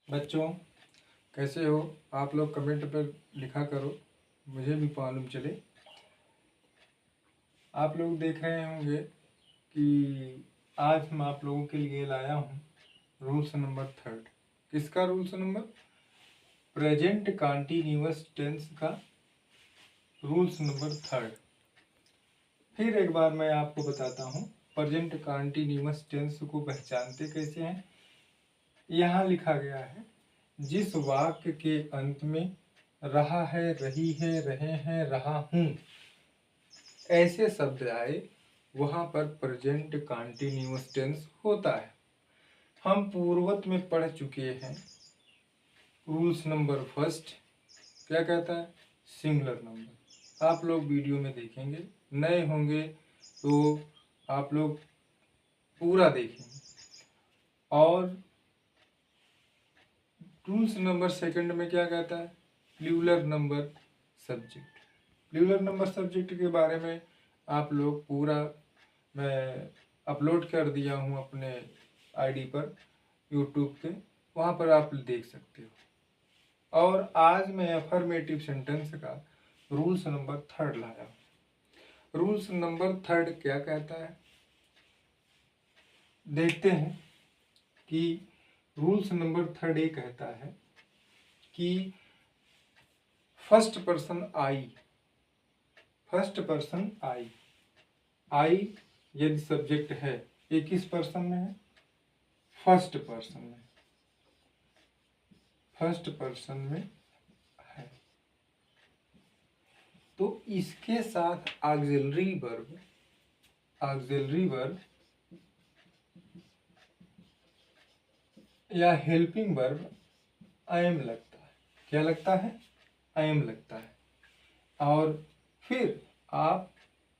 बच्चों, कैसे हो आप लोग? कमेंट पर लिखा करो, मुझे भी मालूम चले। आप लोग देख रहे होंगे कि आज हम आप लोगों के लिए लाया हूँ रूल्स नंबर 3। किसका rules number? Present continuous tense का रूल्स नंबर 3। फिर एक बार मैं आपको बताता हूँ प्रेजेंट कॉन्टिन्यूअस टेंस को पहचानते कैसे हैं। यहाँ लिखा गया है, जिस वाक्य के अंत में रहा है, रही है, रहे हैं, रहा हूँ ऐसे शब्द आए वहाँ पर प्रेजेंट कॉन्टिन्यूअस टेंस होता है। हम पूर्वत में पढ़ चुके हैं। रूल्स नंबर 1 क्या कहता है? Singular number. आप लोग वीडियो में देखेंगे, नए होंगे तो आप लोग पूरा देखेंगे। और रूल्स नंबर 2 में क्या कहता है? Plural number subject. Plural number subject के बारे में आप लोग पूरा मैं अपलोड कर दिया हूँ अपने आईडी पर, यूट्यूब पे, वहाँ पर आप देख सकते हो। और आज मैं अफर्मेटिव सेंटेंस का रूल्स नंबर 3 लाया हूँ। रूल्स नंबर 3 क्या कहता है, देखते हैं कि रूल्स नंबर 3 ये कहता है कि first person I. First person I यदि सब्जेक्ट है, ये किस पर्सन में है? फर्स्ट पर्सन में। फर्स्ट पर्सन में है तो इसके साथ ऑक्सिलरी वर्ब या हेल्पिंग वर्ब एम लगता है। क्या लगता है? एम लगता है। और फिर आप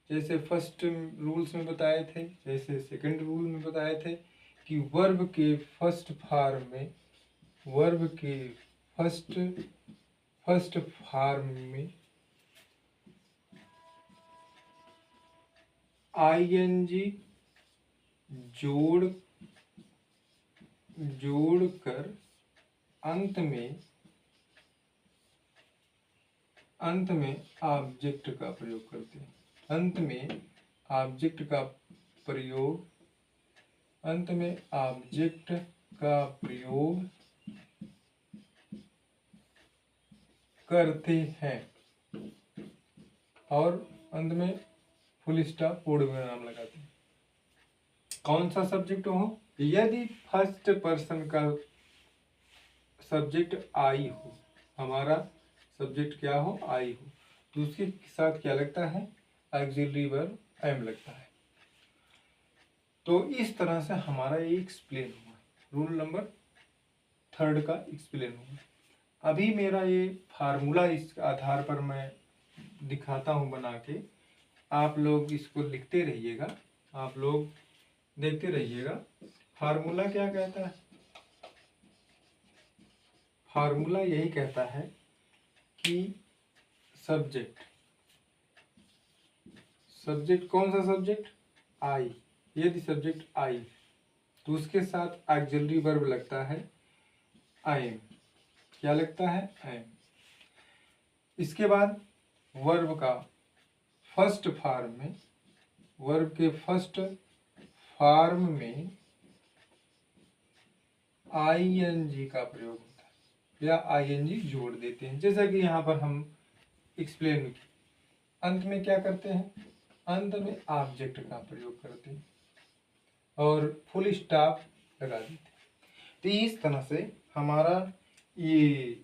जैसे फर्स्ट रूल्स में बताए थे, जैसे सेकंड रूल में बताए थे कि वर्ब के फर्स्ट फॉर्म में, वर्ब के फर्स्ट फॉर्म में आईएनजी जोड़कर अंत में ऑब्जेक्ट का प्रयोग करते हैं। अंत में ऑब्जेक्ट का प्रयोग करते हैं और अंत में फुल स्टॉप पूर्ण विराम लगाते हैं। कौन सा सब्जेक्ट हो? यदि फर्स्ट पर्सन का सब्जेक्ट आई हो, हमारा सब्जेक्ट क्या हो? आई हो, तो उसके साथ क्या लगता है? ऑक्सिलरी वर्ब एम लगता है। तो इस तरह से हमारा ये एक्सप्लेन हुआ, रूल नंबर 3 का एक्सप्लेन हुआ। अभी मेरा ये फार्मूला इस आधार पर मैं दिखाता हूँ बना के, आप लोग इसको लिखते रहिएगा, आप लोग देखते रहिएगा। फार्मूला क्या कहता है? फार्मूला यही कहता है कि सब्जेक्ट कौन सा सब्जेक्ट? आई। यदि सब्जेक्ट आई तो उसके साथ ऑक्सिलरी वर्ब लगता है एम। क्या लगता है? एम। इसके बाद वर्ब का फर्स्ट फॉर्म में, वर्ब के फर्स्ट फॉर्म में आईएनजी का प्रयोग होता है या आईएनजी जोड़ देते हैं, जैसा कि यहाँ पर हम एक्सप्लेन किए। अंत में क्या करते हैं? अंत में ऑब्जेक्ट का प्रयोग करते हैं और फुल स्टॉप लगा देते हैं। तो इस तरह से हमारा ये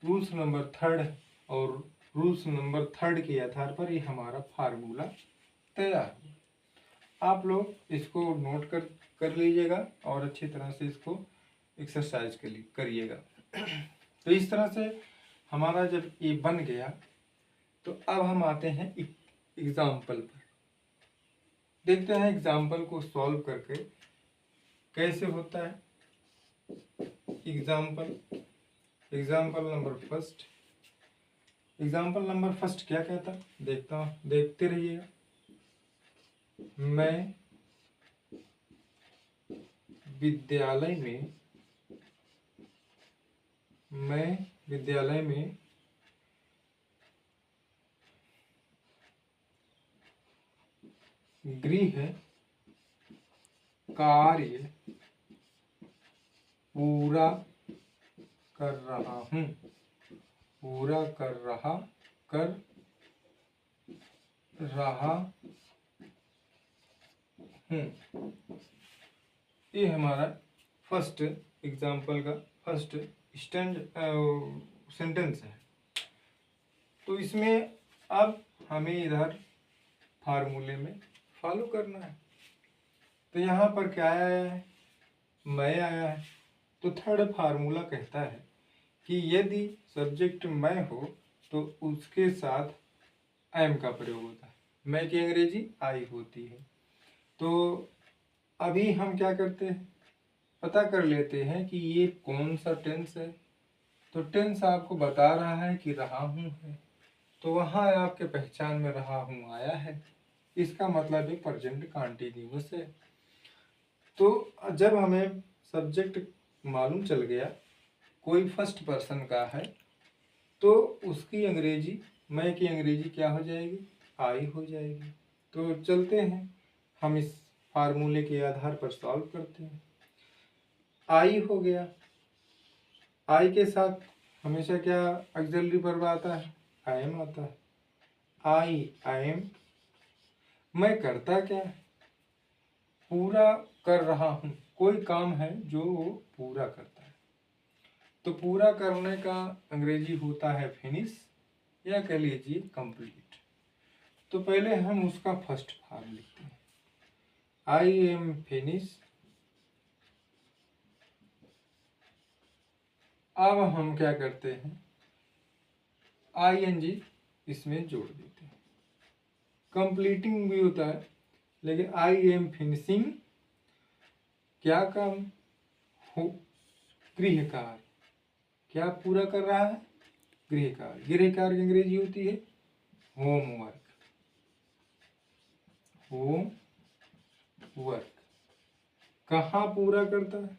रूल्स नंबर 3 और रूल्स नंबर 3 के आधार पर ये हमारा फार्मूला तैयार हुआ। आप लोग इसको नोट कर लीजिएगा और अच्छी तरह से इसको एक्सरसाइज करिएगा। तो इस तरह से हमारा जब ये बन गया तो अब हम आते हैं एग्जाम्पल पर। देखते हैं एग्जाम्पल को सॉल्व करके कैसे होता है। एग्जाम्पल नंबर फर्स्ट क्या कहता है? देखते रहिएगा। मैं विद्यालय में मैं विद्यालय में गृह कार्य पूरा कर रहा हूँ, कर रहा हूँ। ये हमारा फर्स्ट एग्जाम्पल का फर्स्ट सेंटेंस है। तो इसमें अब हमें इधर फार्मूले में फॉलो करना है। तो यहाँ पर क्या आया है, मैं आया है। तो थर्ड फार्मूला कहता है कि यदि सब्जेक्ट मैं हो तो उसके साथ एम का प्रयोग होता है। मैं की अंग्रेजी आई होती है। तो अभी हम क्या करते हैं, पता कर लेते हैं कि ये कौन सा टेंस है। तो टेंस आपको बता रहा है कि रहा हूँ है, तो वहाँ आपके पहचान में रहा हूँ आया है, इसका मतलब है प्रेजेंट कंटीन्यूअस है। तो जब हमें सब्जेक्ट मालूम चल गया कोई फर्स्ट पर्सन का है, तो उसकी अंग्रेजी, मैं की अंग्रेजी क्या हो जाएगी, आई हो जाएगी। तो चलते हैं हम इस फार्मूले के आधार पर सॉल्व करते हैं। आई हो गया, आई के साथ हमेशा क्या ऑक्सिलरी वर्ब आता है, आई एम आता है। आई एम, मैं करता क्या है, पूरा कर रहा हूँ, कोई काम है जो वो पूरा करता है। तो पूरा करने का अंग्रेजी होता है फिनिश, या कह लीजिए कंप्लीट। तो पहले हम उसका फर्स्ट फॉर्म लिखते हैं, आई एम फिनिश। अब हम क्या करते हैं, ING इसमें जोड़ देते हैं। कंप्लीटिंग भी होता है, लेकिन आई एम फिनिशिंग क्या काम हो, गृह कार्य, क्या पूरा कर रहा है, गृह कार्य। गृह कार्य की अंग्रेजी होती है होमवर्क, होमवर्क। कहाँ पूरा करता है,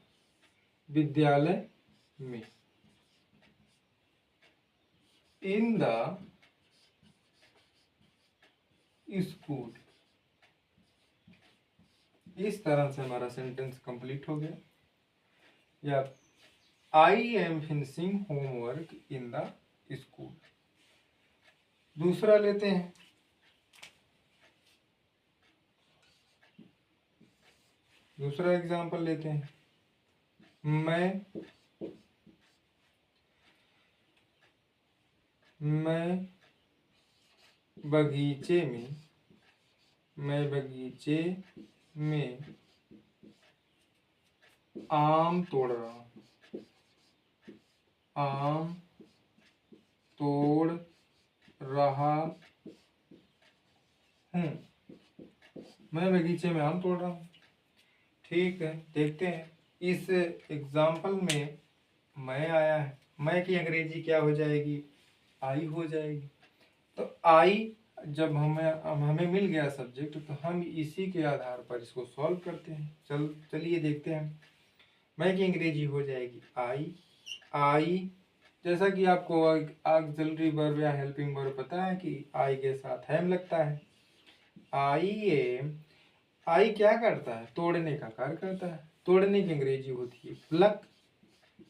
विद्यालय में, इन द स्कूल। इस तरह से हमारा सेंटेंस कंप्लीट हो गया। या I am finishing homework in the school. दूसरा लेते हैं, दूसरा एग्जांपल लेते हैं, मैं बगीचे में आम तोड़ रहा हूँ, आम तोड़ रहा हूँ। मैं बगीचे में आम तोड़ रहा हूँ। ठीक है, देखते हैं इस एग्जाम्पल में मैं आया है, मैं की अंग्रेजी क्या हो जाएगी, आई हो जाएगी। तो आई जब हमें मिल गया सब्जेक्ट, तो हम इसी के आधार पर इसको सॉल्व करते हैं। चलिए देखते हैं। मैं की अंग्रेजी हो जाएगी आई। जैसा कि आपको ऑक्सिलरी वर्ब या हेल्पिंग वर्ब पता है कि आई के साथ हैम लगता है। आई एम, आई क्या करता है, तोड़ने का कार्य करता है। तोड़ने की अंग्रेजी होती है प्लक।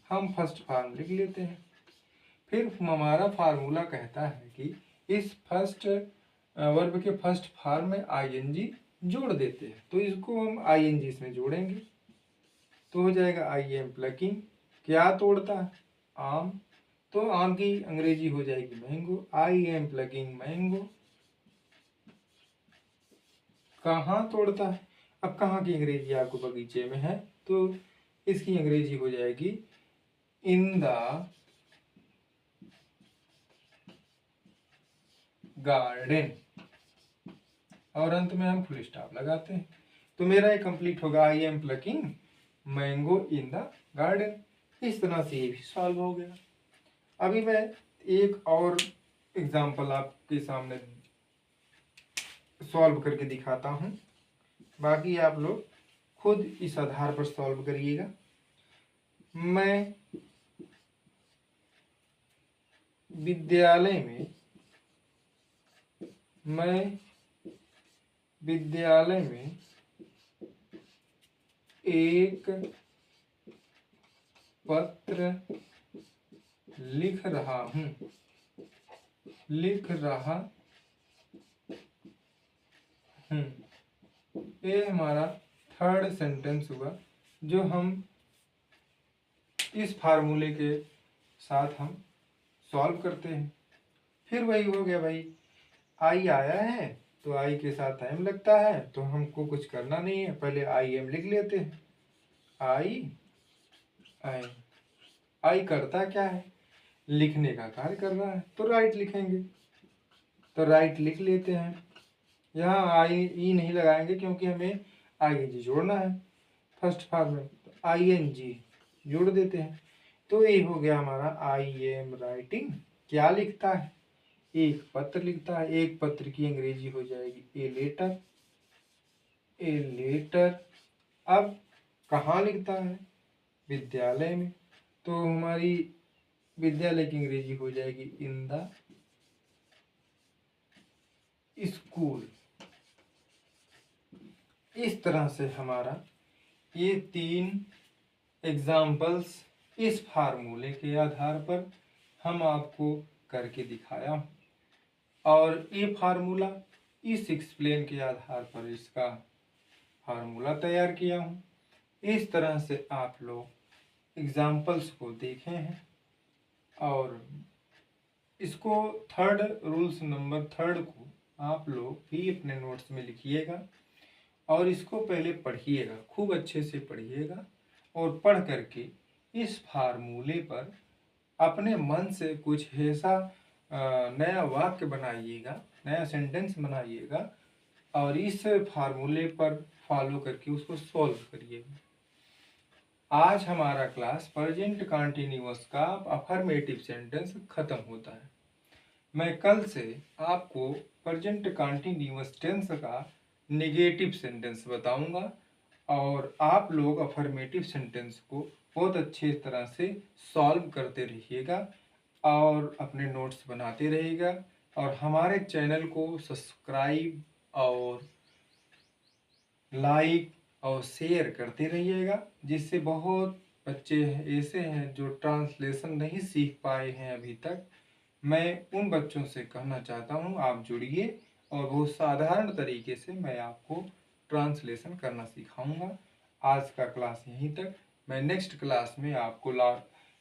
हम फर्स्ट फॉर्म लिख लेते हैं। फिर हमारा फार्मूला कहता है कि इस फर्स्ट वर्ब के फर्स्ट फॉर्म में ING जोड़ देते हैं। तो इसको हम ING इसमें जोड़ेंगे, तो हो जाएगा आई एम प्लकिंग। क्या तोड़ता है, आम। तो आम की अंग्रेजी हो जाएगी mango, I am plucking mango. कहाँ तोड़ता है, अब कहाँ की अंग्रेजी आपको बगीचे में है, तो इसकी अंग्रेजी हो जाएगी इन द गार्डन, और अंत में हम फुल स्टॉप लगाते हैं। तो मेरा ये कंप्लीट होगा, I am plucking mango in the garden. इस तरह से ये भी सॉल्व हो गया। अभी मैं एक और एग्जाम्पल आपके सामने सॉल्व करके दिखाता हूँ, बाकी आप लोग खुद इस आधार पर सॉल्व करिएगा। मैं विद्यालय में मैं विद्यालय में एक पत्र लिख रहा हूँ। ये हमारा थर्ड सेंटेंस हुआ जो हम इस फार्मूले के साथ हम सॉल्व करते हैं। फिर वही हो गया भाई, आई आया है तो आई के साथ एम लगता है, तो हमको कुछ करना नहीं है, पहले आई एम लिख लेते हैं। आई एम, आई करता क्या है, लिखने का कार्य कर रहा है, तो राइट लिखेंगे, तो राइट लिख लेते हैं। यहाँ आई ई नहीं लगाएंगे क्योंकि हमें आई एन जी जोड़ना है फर्स्ट फॉर्म में, तो आई एन जी जोड़ देते हैं। तो ये हो गया हमारा आई एम राइटिंग। क्या लिखता है, एक पत्र लिखता है। एक पत्र की अंग्रेजी हो जाएगी ए लेटर। A letter. अब कहाँ लिखता है, विद्यालय में, तो हमारी विद्यालय की अंग्रेजी हो जाएगी इन द स्कूल। इस तरह से हमारा ये 3 एग्जाम्पल्स इस फार्मूले के आधार पर हम आपको करके दिखाया हूँ, और ये फार्मूला इस एक्सप्लेन के आधार पर इसका फार्मूला तैयार किया हूँ। इस तरह से आप लोग एग्जाम्पल्स को देखे हैं, और इसको थर्ड रूल्स नंबर 3 को आप लोग भी अपने नोट्स में लिखिएगा, और इसको पहले पढ़िएगा, खूब अच्छे से पढ़िएगा, और पढ़ करके इस फार्मूले पर अपने मन से कुछ ऐसा नया वाक्य बनाइएगा, नया सेंटेंस बनाइएगा, और इस फार्मूले पर फॉलो करके उसको सॉल्व करिएगा। आज हमारा क्लास प्रेजेंट कंटीन्यूअस का अफर्मेटिव सेंटेंस खत्म होता है। मैं कल से आपको प्रेजेंट कंटीन्यूअस टेंस का नेगेटिव सेंटेंस बताऊंगा, और आप लोग अफर्मेटिव सेंटेंस को बहुत अच्छी तरह से सॉल्व करते रहिएगा, और अपने नोट्स बनाते रहिएगा, और हमारे चैनल को सब्सक्राइब और लाइक और शेयर करते रहिएगा, जिससे बहुत बच्चे ऐसे हैं जो ट्रांसलेशन नहीं सीख पाए हैं अभी तक। मैं उन बच्चों से कहना चाहता हूँ आप जुड़िए, और बहुत साधारण तरीके से मैं आपको ट्रांसलेशन करना सिखाऊंगा। आज का क्लास यहीं तक। मैं नेक्स्ट क्लास में आपको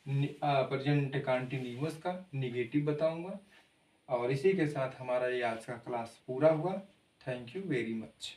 प्रेजेंट कंटीन्यूअस का नेगेटिव बताऊंगा, और इसी के साथ हमारा ये आज का क्लास पूरा हुआ। Thank you very much.